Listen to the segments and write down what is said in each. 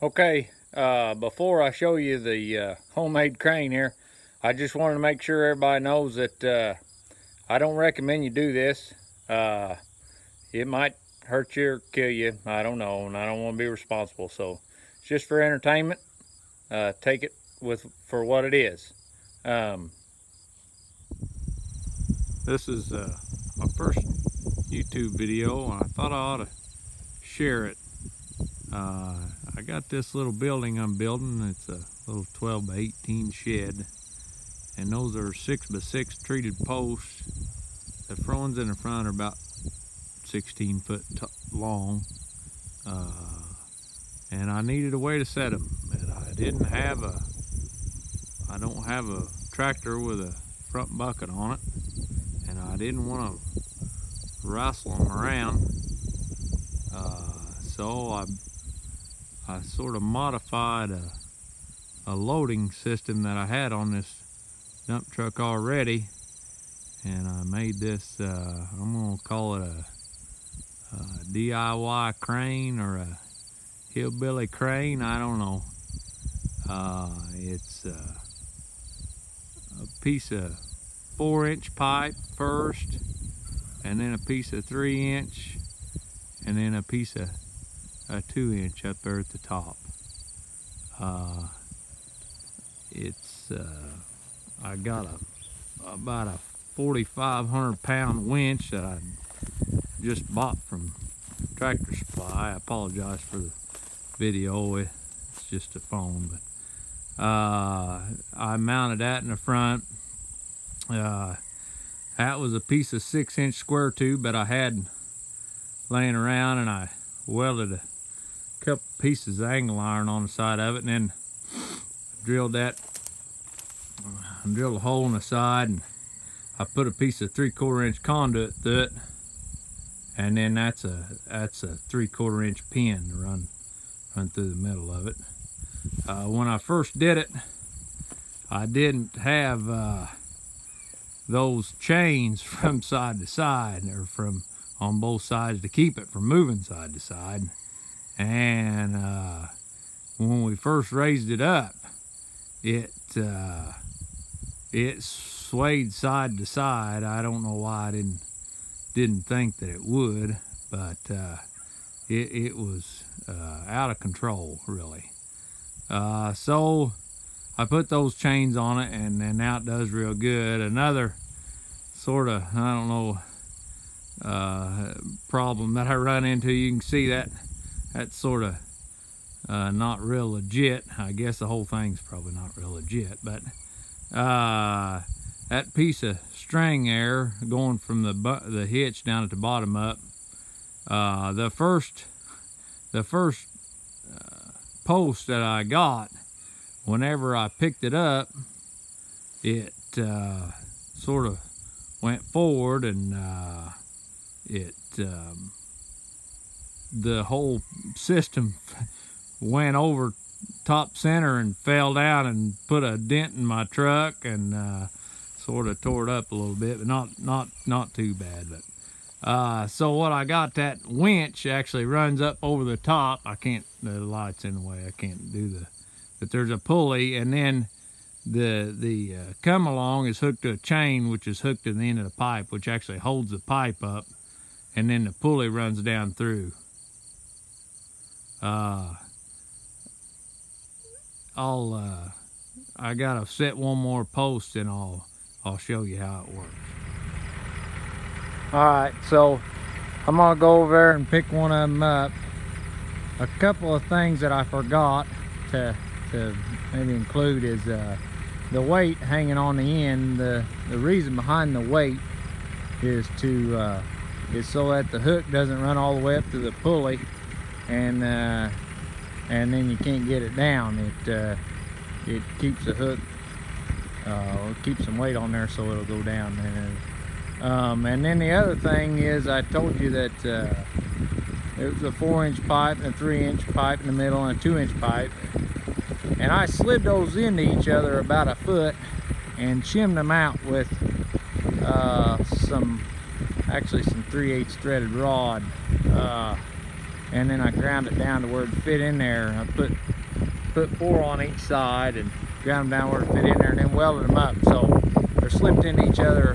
Okay, before I show you the homemade crane here, I just wanted to make sure everybody knows that I don't recommend you do this. It might hurt you or kill you, I don't know, and I don't want to be responsible. So it's just for entertainment. Take it for what it is. This is my first YouTube video, and I thought I ought to share it. I got this little building I'm building. It's a little 12 by 18 shed, and those are 6 by 6 treated posts. The front ones in the front are about 16 foot long, and I needed a way to set them, and I don't have a tractor with a front bucket on it, and I didn't want to wrestle them around, so I sort of modified a loading system that I had on this dump truck already, and I made this, I'm going to call it a DIY crane or a hillbilly crane, I don't know. It's a piece of 4-inch pipe first, and then a piece of 3-inch, and then a piece of a 2-inch up there at the top. I got about a 4,500 pound winch that I just bought from Tractor Supply. I apologize for the video, it's just a phone, but I mounted that in the front. That was a piece of 6-inch square tube that I had laying around, and I welded a couple pieces of angle iron on the side of it, and then drilled a hole in the side, and I put a piece of 3/4 inch conduit through it, and then that's a 3/4 inch pin to run through the middle of it. When I first did it, I didn't have those chains from side to side, or from on both sides, to keep it from moving side to side. And when we first raised it up, it swayed side to side. I don't know why I didn't think that it would, but it was out of control, really. So I put those chains on it, and now it does real good. Another sort of, I don't know, problem that I run into, you can see that's sort of not real legit. I guess the whole thing's probably not real legit, but that piece of string there going from the hitch down at the bottom up, the first post that I got, whenever I picked it up, it sort of went forward, and the whole system went over top center and fell down and put a dent in my truck, and sort of tore it up a little bit, but not too bad. But so what I got, that winch actually runs up over the top. I can't, the light's in the way, I can't do but there's a pulley, and then the come along is hooked to a chain, which is hooked to the end of the pipe, which actually holds the pipe up, and then the pulley runs down through. I gotta set one more post, and I'll show you how it works. All right, so I'm gonna go over there and pick one of them up. A couple of things that I forgot to maybe include is the weight hanging on the end. The reason behind the weight is so that the hook doesn't run all the way up to the pulley, and then you can't get it down. It keeps the hook, keeps some weight on there, so it'll go down. And then the other thing is, I told you that it was a 4-inch pipe and a 3-inch pipe in the middle, and a 2-inch pipe, and I slid those into each other about a foot and shimmed them out with some 3/8 threaded rod. and then I ground it down to where it fit in there. I put 4 on each side and ground them down where it fit in there, and then welded them up so they're slipped into each other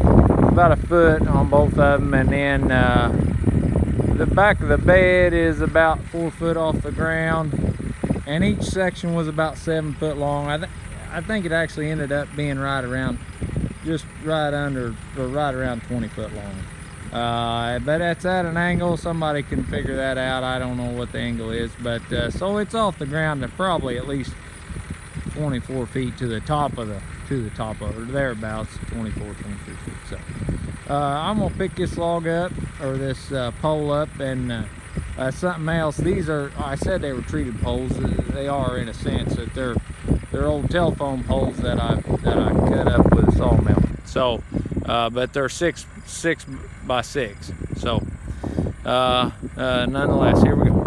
about a foot on both of them. And then the back of the bed is about 4 foot off the ground, and each section was about 7 foot long. I think it actually ended up being right around, just right under, or right around 20 foot long. But that's at an angle. Somebody can figure that out. I don't know what the angle is, but so it's off the ground to probably at least 24 feet to the top of or thereabouts, 24, 23 feet. So I'm gonna pick this log up, or this pole up, and something else. These are, I said they were treated poles. They are, in a sense, that they're old telephone poles that I cut up with a sawmill. So but they're 6 by 6. So nonetheless, here we go.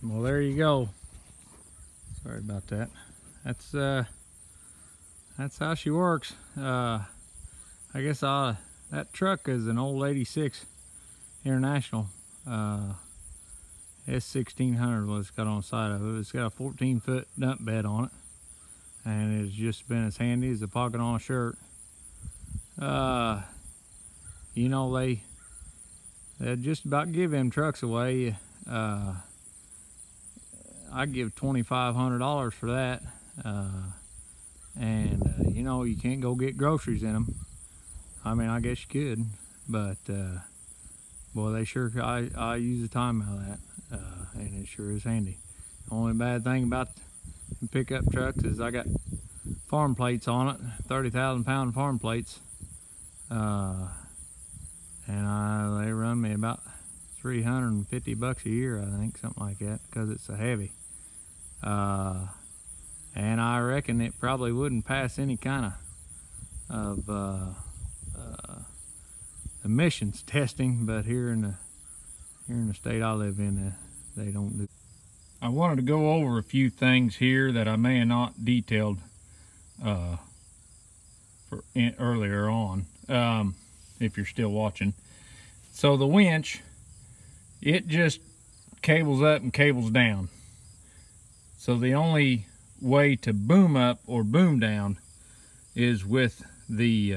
Well, there you go. Sorry about that. That's how she works. I guess that truck is an old 86 International. S1600 was it's got on the side of it. It's got a 14-foot dump bed on it, and it's just been as handy as a pocket on a shirt. You know, they just about give them trucks away. I give $2,500 for that, and you know, you can't go get groceries in them. I mean, I guess you could, but boy, they sure, I use the time out of that, and it sure is handy. The only bad thing about the pickup trucks is I got farm plates on it, 30,000 pound farm plates, and they run me about $350 a year, I think, something like that, because it's so heavy. And I reckon it probably wouldn't pass any kind of emissions testing, but here in the state I live in, they don't do. I wanted to go over a few things here that I may have not detailed earlier on, if you're still watching. So the winch, it just cables up and cables down. So the only way to boom up or boom down is with the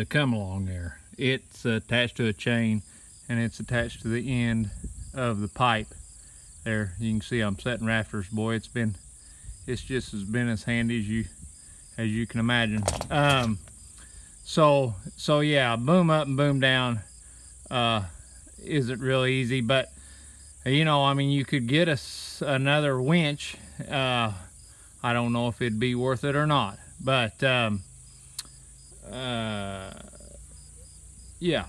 come along there. It's attached to a chain, and it's attached to the end of the pipe. There, you can see I'm setting rafters. Boy, it's just been as handy as you can imagine. So yeah, boom up and boom down isn't really easy, but you know, I mean, you could get another winch. I don't know if it'd be worth it or not, but yeah,